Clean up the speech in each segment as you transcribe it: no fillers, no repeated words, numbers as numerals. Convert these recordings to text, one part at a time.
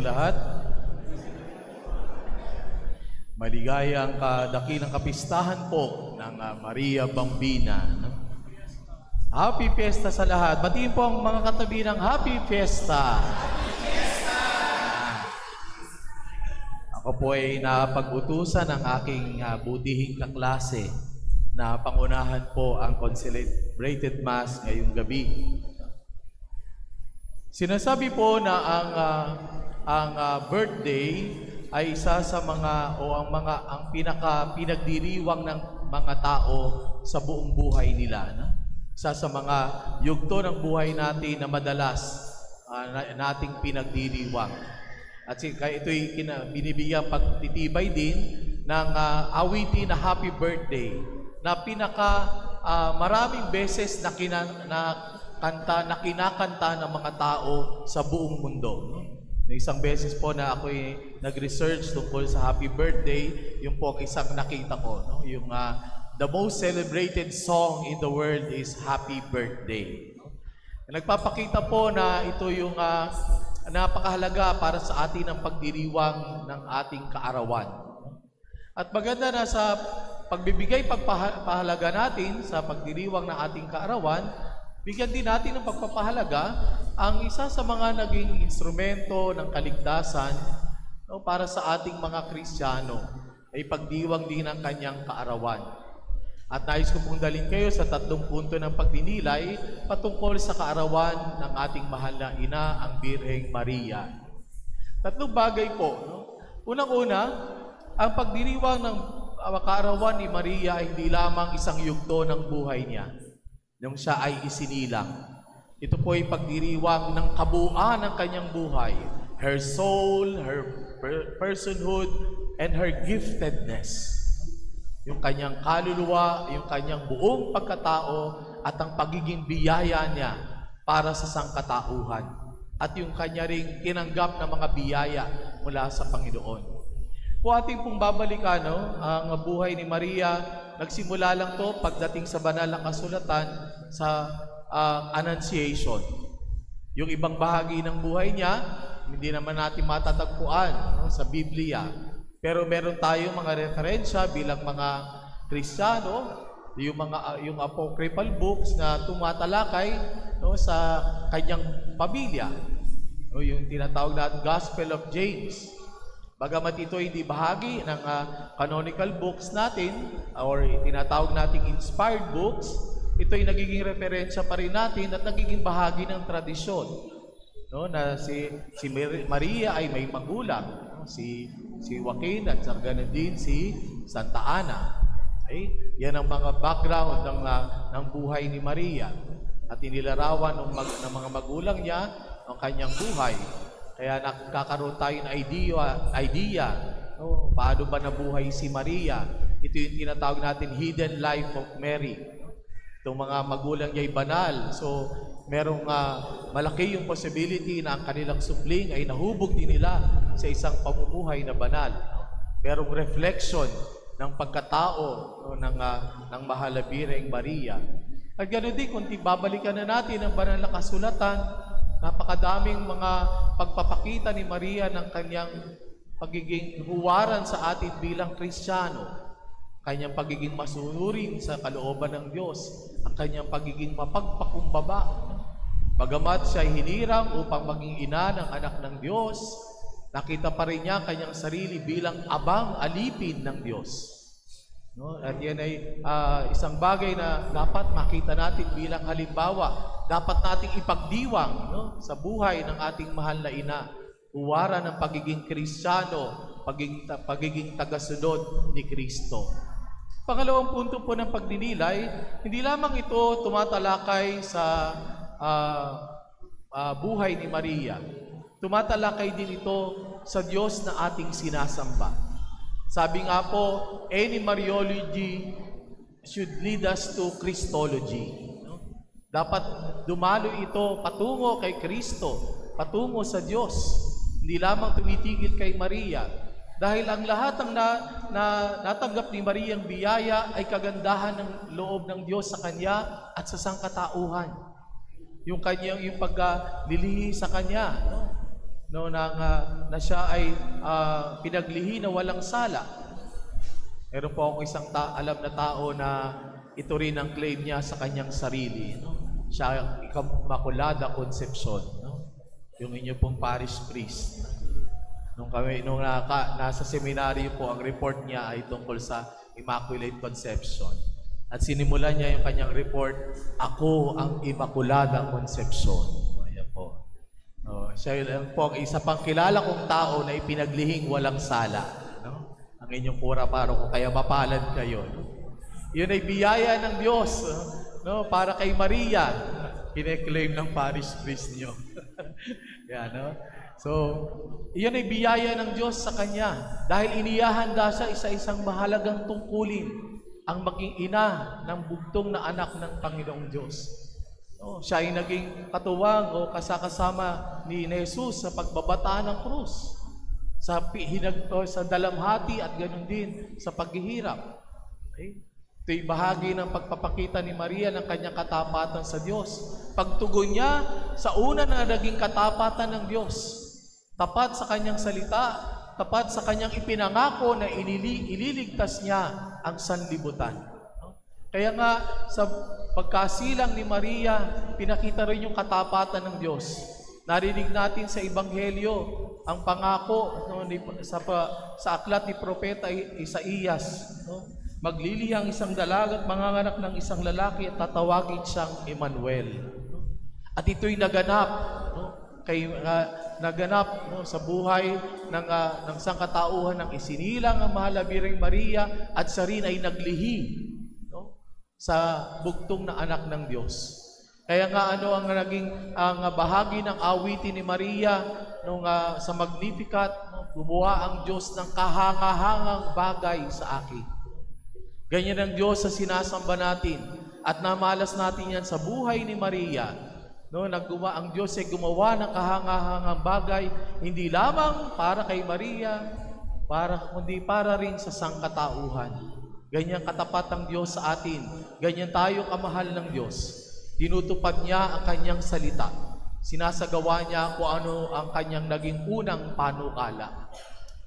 lahat. Maligayang dakilang kapistahan po ng Maria Bambina. Happy Fiesta sa lahat. Batiin po ang mga katabi ng Happy Fiesta. Ako po ay napag-utusan ng aking butihing kaklase na pangunahan po ang Concelebrated Mass ngayong gabi. Sinasabi po na ang birthday ay isa sa mga ang pinagdiriwang ng mga tao sa buong buhay nila. No? Isa sa mga yugto ng buhay natin na madalas nating pinagdiriwang. At kaya ito'y binibigyan pagtitibay din ng awitin na Happy Birthday na maraming beses na kinakanta ng mga tao sa buong mundo. Isang beses po na ako nag-research tungkol sa Happy Birthday, yung po isang nakita ko, no? Yung the most celebrated song in the world is Happy Birthday. Nagpapakita po na ito yung napakahalaga para sa atin ang pagdiriwang ng ating kaarawan. At maganda na sa pagbibigay pagpahalaga natin sa pagdiriwang ng ating kaarawan, bigyan din natin ng pagpapahalaga ang isa sa mga naging instrumento ng kaligtasan para sa ating mga Kristiyano ay pagdiwang din ng kanyang kaarawan. At nais ko pong dalhin kayo sa 3 punto ng pagdinilay patungkol sa kaarawan ng ating mahal na ina, ang Birheng Maria. 3 bagay po. Unang-una, ang pagdiriwang ng kaarawan ni Maria ay hindi lamang isang yugto ng buhay niya nung siya ay isinilang. Ito po ay pagdiriwang ng kabuuan ng kanyang buhay. Her soul, her personhood, and her giftedness. Yung kanyang kaluluwa, yung kanyang buong pagkatao, at ang pagiging biyaya niya para sa sangkatauhan. At yung kanya ring tinanggap na mga biyaya mula sa Panginoon. Kung ating pong babalikan, ang buhay ni Maria, nagsimula lang to pagdating sa banal na kasulatan sa Annunciation. Yung ibang bahagi ng buhay niya, hindi naman natin matatagpuan sa Biblia. Pero meron tayong mga referensya bilang mga Kristiyano, yung apocryphal books na tumatalakay sa kanyang pamilya. Yung tinatawag natin Gospel of James. Bagamat ito hindi bahagi ng canonical books natin or tinatawag nating inspired books, ito ay nagiging referensya pa rin natin at nagiging bahagi ng tradisyon. Na si Maria ay may magulang, si Joaquin at ganoon din si Santa Ana. Yan ang mga background ng buhay ni Maria at inilarawan ng mga magulang niya ang kanyang buhay. Kaya nakakaroon tayo ng idea paano ba nabuhay si Maria. Ito yung tinatawag natin hidden life of Mary. Itong mga magulang niya ay banal. So, merong malaki yung possibility na ang kanilang supling ay nahubog din nila sa isang pamumuhay na banal. Merong reflection ng pagkatao ng mahal na Birheng Maria. At ganoon din, kung babalikan na natin ang banal na kasulatan, napakadaming mga pagpapakita ni Maria ng kanyang pagiging huwaran sa atin bilang Kristiyano, kanyang pagiging masunurin sa kalooban ng Diyos, ang kanyang pagiging mapagpakumbaba. Bagamat siya ay hinirang upang maging ina ng anak ng Diyos, nakita pa rin niya kanyang sarili bilang abang alipin ng Diyos. At yan ay isang bagay na dapat makita natin bilang halimbawa. Dapat nating ipagdiwang sa buhay ng ating mahal na ina. Huwaran ng pagiging Kristiyano, pagiging tagasunod ni Kristo. Pangalawang punto po ng pagdinilay, hindi lamang ito tumatalakay sa buhay ni Maria. Tumatalakay din ito sa Diyos na ating sinasamba. Sabi nga po, any Mariology should lead us to Christology. Dapat dumalo ito patungo kay Kristo, patungo sa Diyos. Hindi lamang tumitigil kay Maria. Dahil ang lahat ng natanggap ni Maria ang biyaya ay kagandahan ng loob ng Diyos sa Kanya at sa sangkatauhan. Yung paglilihi sa Kanya. no, na siya ay pinaglihi na walang sala. Meron po akong isang alam na tao na ito rin ang claim niya sa kanyang sarili. No? Siya ang Immaculada Concepcion. No? Yung inyo pong parish priest. Nung nasa seminaryo po, ang report niya ay tungkol sa Immaculate Conception. At sinimulan niya yung kanyang report, ako ang Immaculada Concepcion. Ayan po. Siya lang po ang isa pang kilala kong tao na ipinaglihing walang sala. No? Ang inyong pura paroko, kaya mapalad kayo. No? Yun ay biyaya ng Diyos, no? Para kay Maria, kine-claim ng parish priest niyo. Yan, no? So, iyon ay biyaya ng Diyos sa kanya dahil inihahanda siya isa-isang mahalagang tungkulin ang maging ina ng bugtong na anak ng Panginoong Diyos. No? Siya ay naging katuwang o kasakasama ni Jesus sa pagbabata ng krus, sa dalamhati at ganoon din sa paghihirap. Okay? Ito'y bahagi ng pagpapakita ni Maria ng kanyang katapatan sa Diyos. Pagtugon niya sa una na naging katapatan ng Diyos. Tapat sa kanyang salita, tapat sa kanyang ipinangako na ililigtas niya ang sanlibutan. Kaya nga, sa pagkasilang ni Maria, pinakita rin yung katapatan ng Diyos. Narinig natin sa Ebanghelyo ang pangako sa aklat ni Propeta Isaías. Maglilihi ang isang dalaga at manganganak ng isang lalaki at tatawagin siyang Emmanuel. At ito'y naganap, sa buhay ng sangkatauhan ng isinilang ang mahal na Birheng Maria at siya rin ay naglihi sa bugtong na anak ng Diyos. Kaya nga ang bahagi ng awitin ni Maria sa Magnificat, gumawa ang Diyos ng kahangahangang bagay sa akin. Ganyan ang Diyos sa sinasamba natin at namalas natin yan sa buhay ni Maria. Ang Diyos ay gumawa ng kahangahangang bagay hindi lamang para kay Maria, kundi para rin sa sangkatauhan. Ganyan katapat ang Diyos sa atin. Ganyan tayo kamahal ng Diyos. Tinutupad niya ang kanyang salita. Sinasagawa niya kung ano ang kanyang naging unang panukala.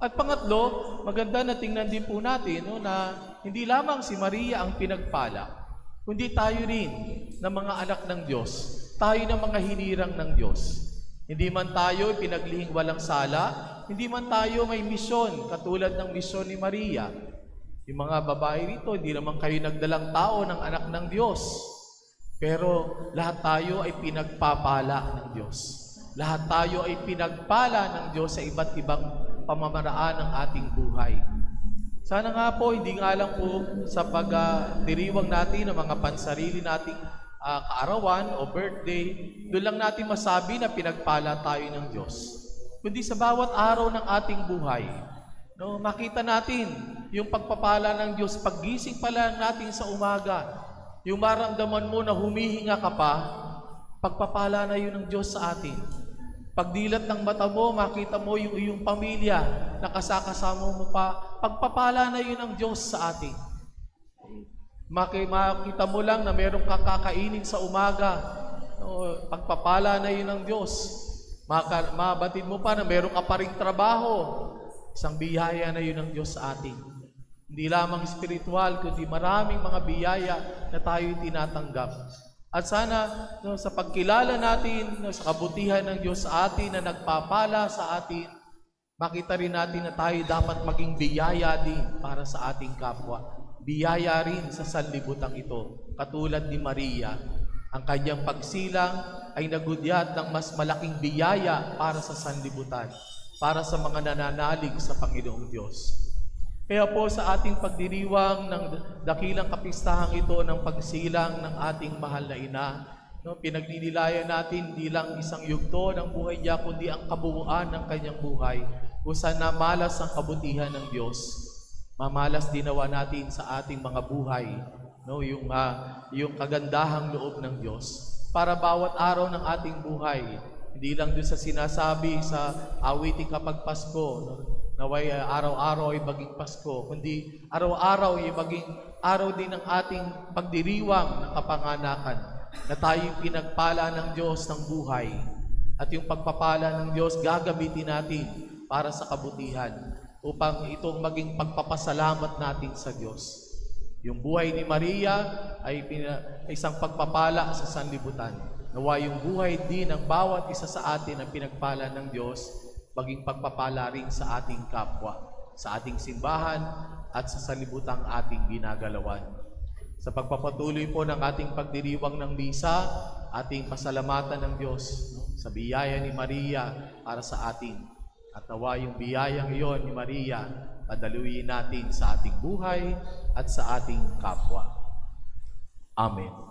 At pangatlo, maganda na tingnan din po natin na hindi lamang si Maria ang pinagpala, kundi tayo rin na mga anak ng Diyos. Tayo na mga hinirang ng Diyos. Hindi man tayo pinaglihing walang sala, hindi man tayo may misyon katulad ng misyon ni Maria. Yung mga babae rito, hindi naman kayo nagdalang tao ng anak ng Diyos. Pero lahat tayo ay pinagpapala ng Diyos. Lahat tayo ay pinagpala ng Diyos sa iba't ibang pamamaraan ng ating buhay. Sana nga po, hindi nga lang po sa pagdiriwang natin ng mga pansarili nating kaarawan o birthday, doon lang natin masabi na pinagpala tayo ng Diyos. Kundi sa bawat araw ng ating buhay, makita natin yung pagpapala ng Diyos. Paggising pa lang natin sa umaga, yung maramdaman mo na humihinga ka pa, pagpapala na yun ng Diyos sa atin. Pagdilat ng mata mo, makita mo yung iyong pamilya na kasakasama mo pa, pagpapala na yun ng Diyos sa atin. Makita mo lang na mayroong kakakainin sa umaga, pagpapala na yun ng Diyos. Mabatid mo pa na mayroong ka pa ring trabaho, isang biyaya na yun ng Diyos sa atin. Hindi lamang spiritual, kundi maraming mga biyaya na tayo tinatanggap. At sana sa pagkilala natin sa kabutihan ng Diyos sa atin na nagpapala sa atin, makita rin natin na tayo dapat maging biyaya din para sa ating kapwa. Biyaya rin sa sanlibutan ito. Katulad ni Maria, ang kanyang pagsilang ay nagudyat ng mas malaking biyaya para sa sanlibutan, para sa mga nananalig sa Panginoong Diyos. Kaya po sa ating pagdiriwang ng dakilang kapistahang ito ng pagsilang ng ating mahal na ina, pinagninilayan natin di lang isang yugto ng buhay niya, kundi ang kabuuan ng kanyang buhay, kung saan namalas ang kabutihan ng Diyos. Mamalas dinawa natin sa ating mga buhay, yung kagandahang loob ng Diyos. Para bawat araw ng ating buhay, hindi lang doon sa sinasabi sa awiting kapag Pasko, naway araw-araw ay maging Pasko, kundi araw-araw ay maging araw din ng ating pagdiriwang ng kapanganakan, na tayo pinagpala ng Diyos ng buhay, At yung pagpapala ng Diyos, gagamitin natin para sa kabutihan upang itong maging pagpapasalamat natin sa Diyos. Yung buhay ni Maria ay isang pagpapala sa sanlibutan. Nawa yung buhay din ng bawat isa sa atin ang pinagpala ng Diyos, maging pagpapala rin sa ating kapwa, sa ating simbahan at sa sanlibutang ating ginagalawan. Sa pagpapatuloy po ng ating pagdiriwang ng misa, ating pasalamatan ng Diyos sa biyaya ni Maria para sa atin. At nawa yung biyayang iyon ni Maria, padaluyin natin sa ating buhay at sa ating kapwa. Amen.